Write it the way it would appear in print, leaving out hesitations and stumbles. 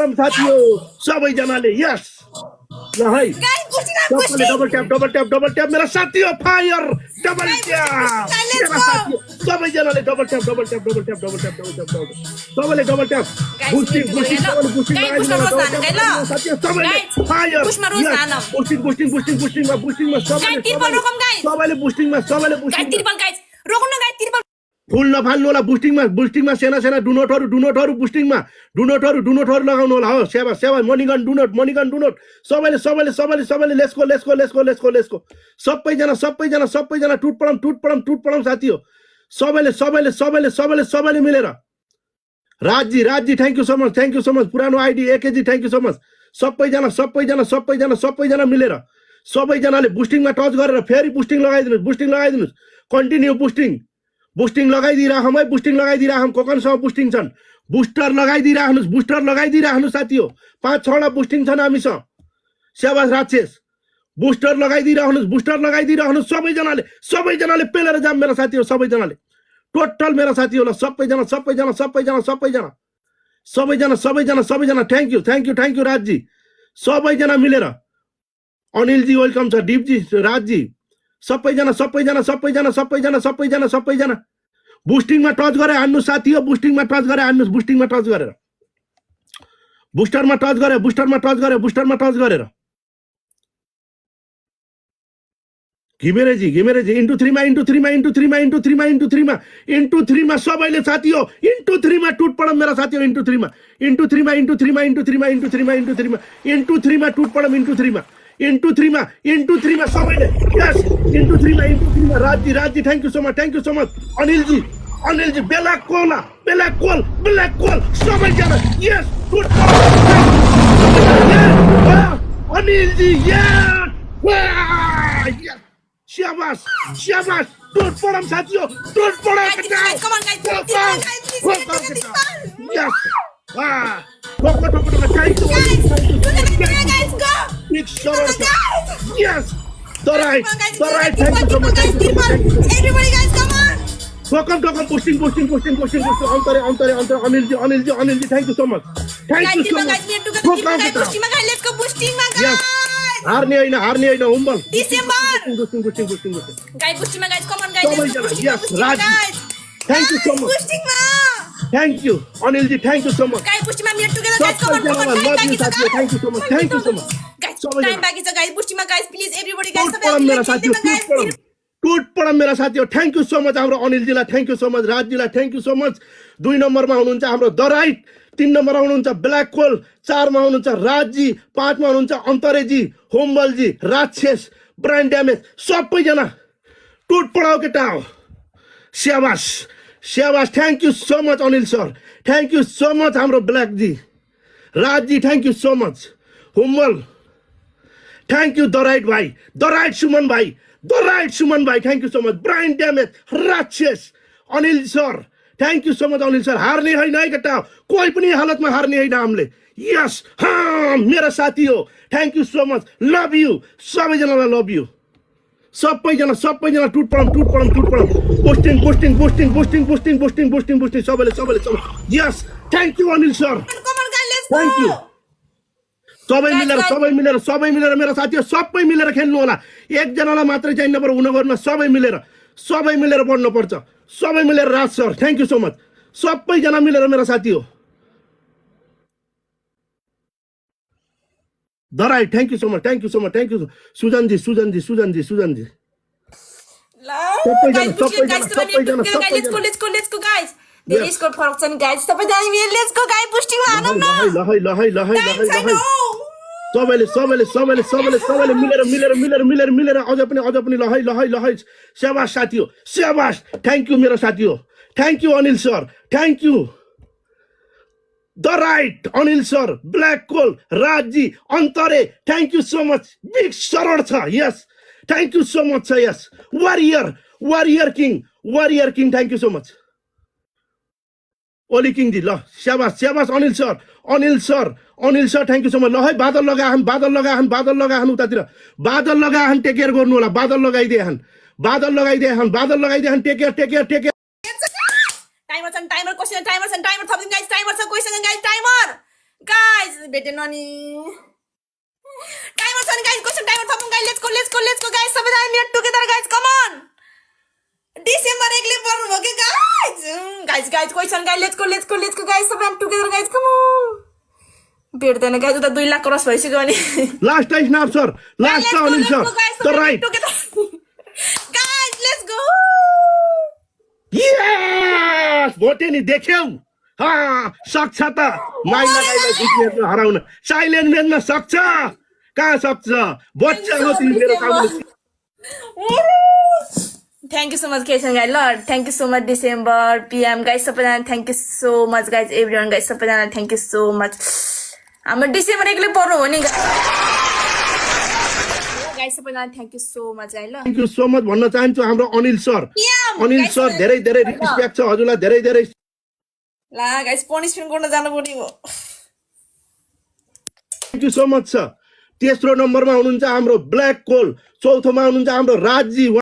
पडम साथी हो सबैजनाले यस ल है सबैले डबल ट्याप मेरा साथी हो फायर डबल ट्याप मेरा साथी हो सबैजनाले डबल ट्याप सबैले डबल ट्याप बुस्टिङ साथी हो सबैले फायर बुस्टिङमा सबैले बुस्टिङमा फुल नफाल्नु होला बुस्टिङमा सेना डुनोटहरू बुस्टिङमा डुनोटहरू लगाउनु होला हो सेवा मनिगन डुनोट सबैले लेट्स गो सबैजना टुट पडम साथी हो सबैले मिलेर Rajji thank you so much पुरानो ID AKG thank you so much सबैजना मिलेर सबैजनाले बुस्टिङमा टच गरेर फेरि बुस्टिङ लगाइदिनुस् कन्टिन्यू बुस्टिङ लगाइदिराखौँ है कोकनसँग बुस्टिङ छन् बुस्टर लगाइदिराख्नुहोस् साथी हो 5-6 बुस्टिङ छन् हामीसँग स्याबास राक्षस बुस्टर लगाइदिराख्नुहोस् सबैजनाले पेलेर जाम मेरा साथी हो सबैजनाले टोटल मेरा साथी हो ल सबैजना थ्याङ्क यू राजजी सबैजना मिलेर अनिलजी वेलकम छ डिपजी राजजी सबैजना बुस्टिङमा टच गरे हान्नु साथी हो बुस्टिङमा टच गरेर बुस्टरमा टच गरेर घिमिरेजी इन्टु थ्रीमा सबैले साथी हो इन्टु थ्रीमा टुट पडम मेरा साथी हो इन्टु थ्रीमा टुट पडम इन्टु थ्रीमा सबैले यस इन्टु थ्रीमा Rajji thank you so much Anilji black coal सबैजना यस टुट अनिलजी यस शाबाश टुट पडम साथी हो यस Big shout out! Yes! The right! Thank you so much. Everybody, guys, come on! Welcome, boosting. Anilji, thank you so much. Guys, we are together. Let's go boosting, my guys! Yes. Harni aina, humble. December! Boosting. Guys, boosting, my guys, come on, guys. Yes, Raj. Thank you so much. Boosting, ma! Thank you, Anilji, thank you so much. Guys, boosting, ma, we are together, guys, come on. Thank you so much. Guys, time back is a guys, boosting, my guys, please, everybody, guys. टुट पडम मेरा साथी हो thank you so much हाम्रो अनिलजीलाई thank you so much राजजीलाई thank you so much 2 नम्बरमा हुनुहुन्छ हाम्रो द राइट 3 नम्बरमा हुनुहुन्छ ब्ल्याक कोल 4 मा हुनुहुन्छ राजजी 5 मा हुनुहुन्छ अन्तरेजी होमबलजी राक्षस ब्रान्ड ड्यामेज सबैजना टुट पडाउ केटा हो स्याबास thank you so much Anil sir thank you so much हाम्रो black ji Rajji thank you so much होमबल thank you the right Suman भाइ thank you so much brain damage राक्षस Anil sir thank you so much Anil sir हार्ने होइन है केटा कोही पनि हालतमा हार्ने होइन हामीले यस मेरा साथी हो thank you so much love you सबैजनालाई लभ यू सबैजना टुट पडम पोस्टिङ सबैले yes thank you Anil sir thank you सबै मिलेर मेरा साथी हो सबै मिलेर खेल्नु होला एकजनालाई मात्रै चाहिँ नपर हुन गर्न सबै मिलेर बढ्नु पर्छ सबै मिलेर Raj sir thank you so much सबैजना मिलेर मेरा साथी हो दराई thank you so much Sujanji Let's go, production guys. Let's go, guys. Boosting la सबैले मिलेर अझ पनि ल है स्याबास साथी हो स्याबास थ्याङ्क यू मेरो साथी हो thank you Anil sir thank you the right Anil sir black coal Rajji अन्तरे thank you so much big सरड छ यस थ्याङ्क यू सो मच छ यस warrior king thank you so much Oli king ji ल स्याबास Anil sir thank you so much ल है बादल लगाहन उतातिर बादल लगाहन टेक केयर गर्नु होला बादल लगाइदिए टेक केयर टाइमर थपिदिउँ गाइस टाइमर छ कोइसँग गाइस टाइमर गाइस भेटेन अनि टाइमर छ नि गाइस क्वेशन टाइमर थपौँ गाइस लेट्स गो गाइस सबैजना minute together guys come on December 1 ले पर्नु भयो के guys question guys let's go guys सबैजना टुगेदर गाइस कम अन भेट्दैन गाइस उता 2 लाख क्रस भइसक्यो अनि last time snap sir last Anil sir the right guys let's go yes भोटे नि देख्यौ सक्छ त माइला गाइला जित्नेमा हराउन साइलेन्ट मेनमा सक्छ कहाँ सक्छ बच्चा हो तिमी मेरो काम Thank you so much, Keshan guys. Lord, thank you so much, December, PM guys. Sapajana, thank you so much, guys. Everyone, guys. Sapajana, thank you so much. I'm a December regular porno winning. Guys, Sapajana, thank you so much, guys. Thank you so much भन्न चाहन्छु हाम्रो Anil sir PM, Anil guys, sir धेरै धेरै respect छ हजुरलाई धेरै धेरै La, guys, punishment गर्न जानु पर्यो थ्यांक यू सो मच छ तेस्रो नम्बरमा हुनुहुन्छ हाम्रो ब्ल्याक कोल चौथोमा हुनुहुन्छ हाम्रो राजजी